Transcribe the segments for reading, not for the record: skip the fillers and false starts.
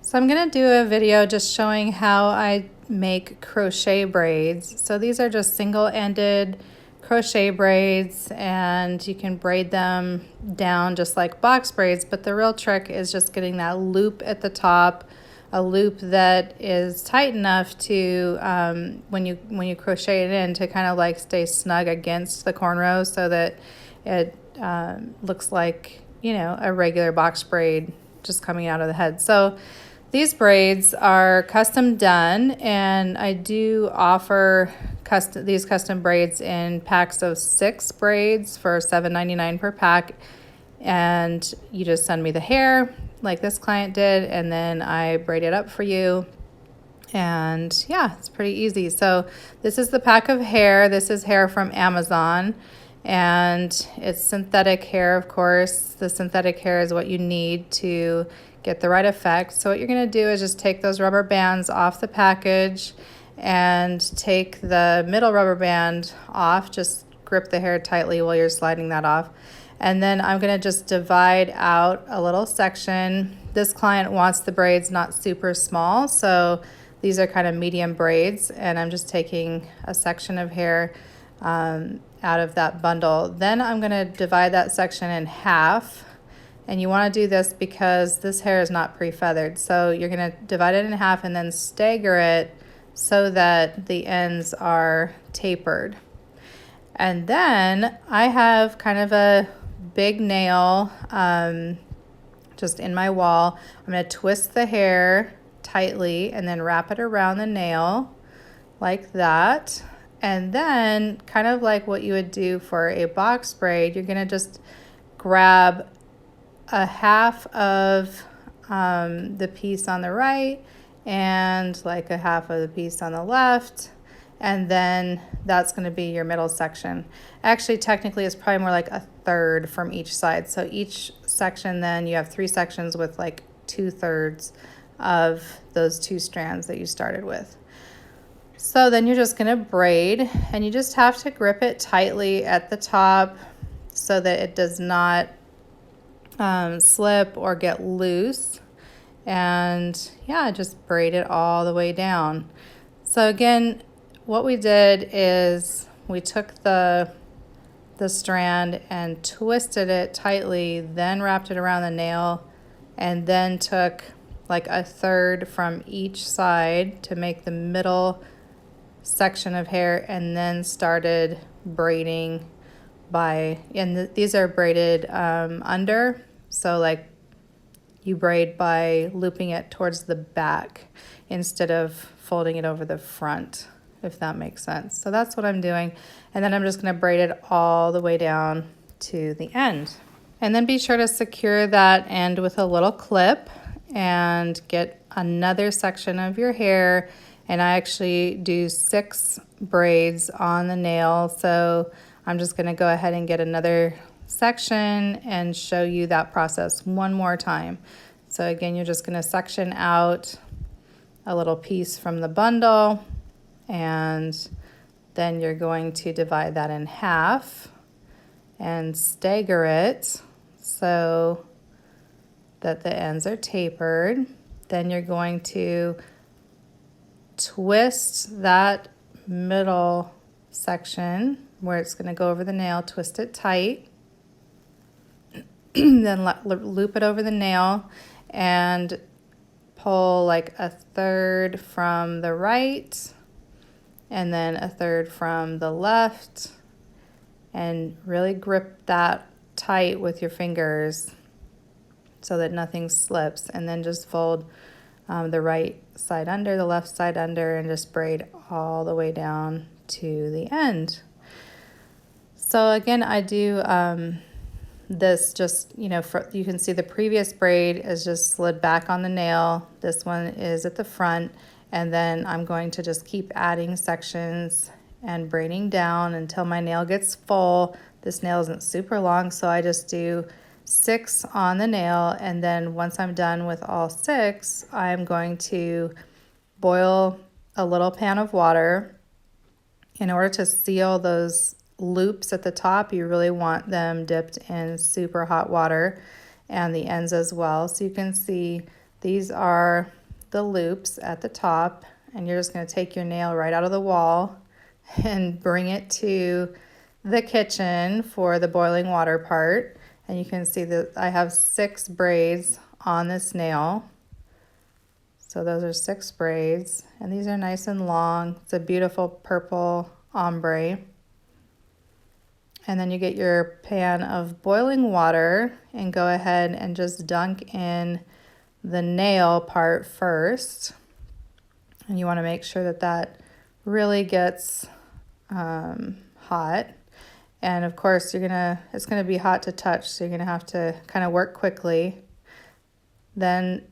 So I'm going to do a video just showing how I make crochet braids. So these are just single-ended crochet braids, and you can braid them down just like box braids, but the real trick is just getting that loop at the top, a loop that is tight enough to when you crochet it in to kind of like stay snug against the cornrows so that it looks like, you know, a regular box braid just coming out of the head. So these braids are custom done, and I do offer these custom braids in packs of 6 braids for $7.99 per pack. And you just send me the hair like this client did, and then I braid it up for you. And yeah, it's pretty easy. So this is the pack of hair. This is hair from Amazon, and it's synthetic hair, of course. The synthetic hair is what you need to get the right effect. So what you're going to do is just take those rubber bands off the package and take the middle rubber band off. Just grip the hair tightly while you're sliding that off. And then I'm going to just divide out a little section. This client wants the braids not super small, so these are kind of medium braids, and I'm just taking a section of hair out of that bundle. Then I'm going to divide that section in half. And you want to do this because this hair is not pre-feathered. So you're going to divide it in half and then stagger it so that the ends are tapered. And then I have kind of a big nail just in my wall. I'm going to twist the hair tightly and then wrap it around the nail like that. And then kind of like what you would do for a box braid, you're going to just grab a half of the piece on the right and like a half of the piece on the left, and then that's going to be your middle section. Actually, technically it's probably more like a third from each side. So each section, then you have 3 sections with like 2/3 of those 2 strands that you started with. So then you're just going to braid, and you just have to grip it tightly at the top so that it does not slip or get loose. And yeah, just braid it all the way down. So again, what we did is we took the strand and twisted it tightly, then wrapped it around the nail, and then took like a third from each side to make the middle section of hair, and then started braiding these are braided under. So like you braid by looping it towards the back instead of folding it over the front, if that makes sense. So that's what I'm doing. And then I'm just going to braid it all the way down to the end. And then be sure to secure that end with a little clip and get another section of your hair. And I actually do 6 braids on the nail. So I'm just going to go ahead and get another section and show you that process one more time. So again, you're just going to section out a little piece from the bundle, and then you're going to divide that in half and stagger it so that the ends are tapered. Then you're going to twist that middle section where it's going to go over the nail, twist it tight, then loop it over the nail and pull like a third from the right and then a third from the left, and really grip that tight with your fingers so that nothing slips, and then just fold the right side under, the left side under, and just braid all the way down to the end. So again, I do this just, you know, you can see the previous braid is just slid back on the nail. This one is at the front, and then I'm going to just keep adding sections and braiding down until my nail gets full. This nail isn't super long, so I just do 6 on the nail, and then once I'm done with all 6, I'm going to boil a little pan of water. In order to seal those loops at the top, you really want them dipped in super hot water, and the ends as well. So you can see These are the loops at the top, and you're just going to take your nail right out of the wall and bring it to the kitchen for the boiling water part. And you can see that I have 6 braids on this nail. So those are 6 braids, and these are nice and long. It's a beautiful purple ombre. And then you get your pan of boiling water and go ahead and just dunk in the nail part first. And you want to make sure that that really gets hot. And of course it's gonna be hot to touch, so you're gonna have to kind of work quickly. Then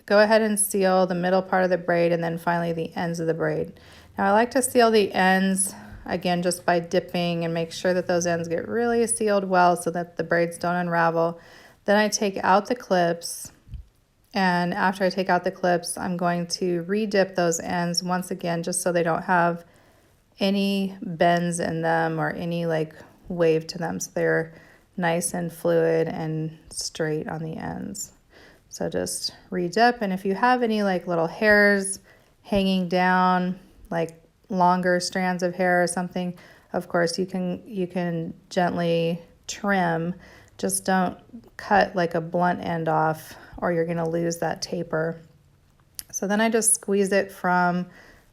go ahead and seal the middle part of the braid, and then finally the ends of the braid. Now I like to seal the ends again just by dipping and make sure that those ends get really sealed well so that the braids don't unravel. Then I take out the clips, and after I take out the clips, I'm going to re-dip those ends once again just so they don't have any bends in them or any like wave to them, so they're nice and fluid and straight on the ends. So just re-dip, and if you have any like little hairs hanging down, like longer strands of hair or something, of course you can gently trim. Just don't cut like a blunt end off, or you're going to lose that taper. So then I just squeeze it from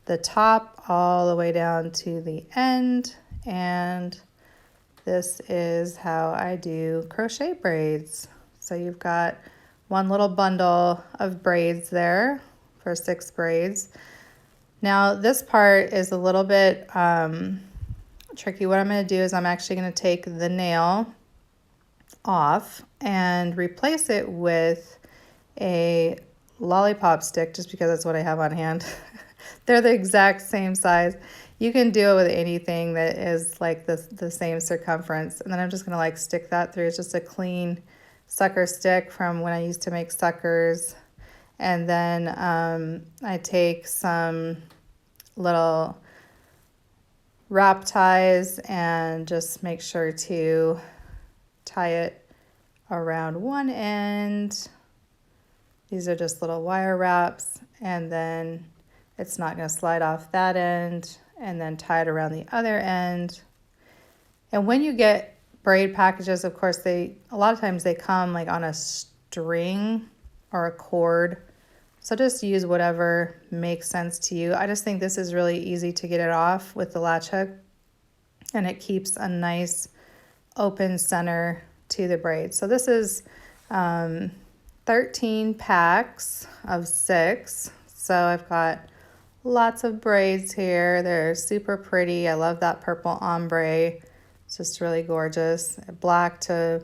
the top all the way down to the end, and this is how I do crochet braids. So you've got one little bundle of braids there for 6 braids. Now this part is a little bit tricky. What I'm going to do is I'm actually going to take the nail off and replace it with a lollipop stick, just because that's what I have on hand. They're the exact same size. You can do it with anything that is like the same circumference. And then I'm just going to like stick that through. It's just a clean sucker stick from when I used to make suckers. And then I take some little wrap ties and just make sure to tie it around one end. These are just little wire wraps, and then it's not going to slide off that end, and then tie it around the other end. And when you get braid packages, of course, a lot of times they come like on a string or a cord. So just use whatever makes sense to you. I just think this is really easy to get it off with the latch hook, and it keeps a nice open center to the braid. So this is 13 packs of 6. So I've got lots of braids here. They're super pretty. I love that purple ombre. It's just really gorgeous. Black to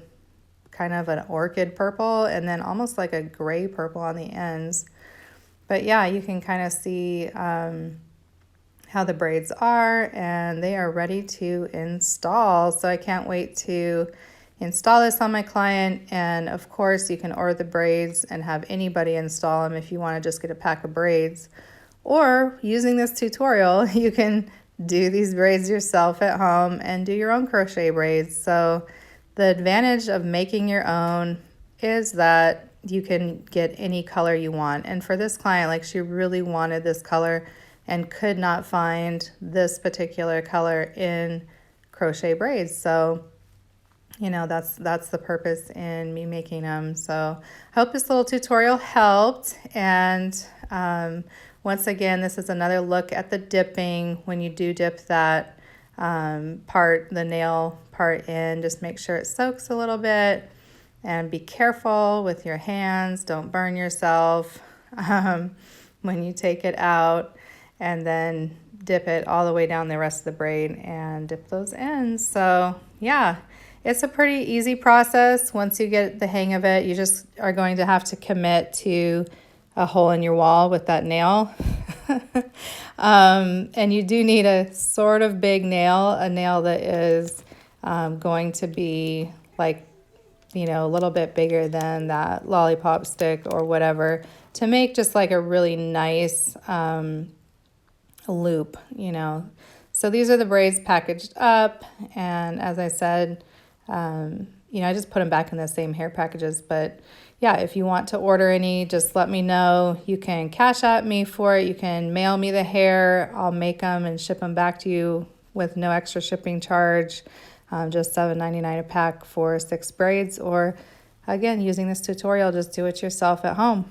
kind of an orchid purple, and then almost like a gray purple on the ends. But yeah, you can kind of see how the braids are, and they are ready to install. So I can't wait to install this on my client. And of course you can order the braids and have anybody install them if you want to just get a pack of braids. Or using this tutorial, you can do these braids yourself at home and do your own crochet braids. So the advantage of making your own is that you can get any color you want. And for this client, like, she really wanted this color and could not find this particular color in crochet braids. So, you know, that's the purpose in me making them. So I hope this little tutorial helped. And once again, this is another look at the dipping. When you do dip that part, the nail part in, just make sure it soaks a little bit, and be careful with your hands. Don't burn yourself when you take it out, and then dip it all the way down the rest of the braid and dip those ends. So yeah, it's a pretty easy process. Once you get the hang of it, you just are going to have to commit to a hole in your wall with that nail. And you do need a sort of big nail, a nail that is going to be like, you know, a little bit bigger than that lollipop stick or whatever, to make just like a really nice loop, you know. So these are the braids packaged up, and as I said, you know, I just put them back in the same hair packages, but yeah, if you want to order any, just let me know. You can Cash App me for it. You can mail me the hair. I'll make them and ship them back to you with no extra shipping charge. Just $7.99 a pack for 6 braids. Or again, using this tutorial, just do it yourself at home.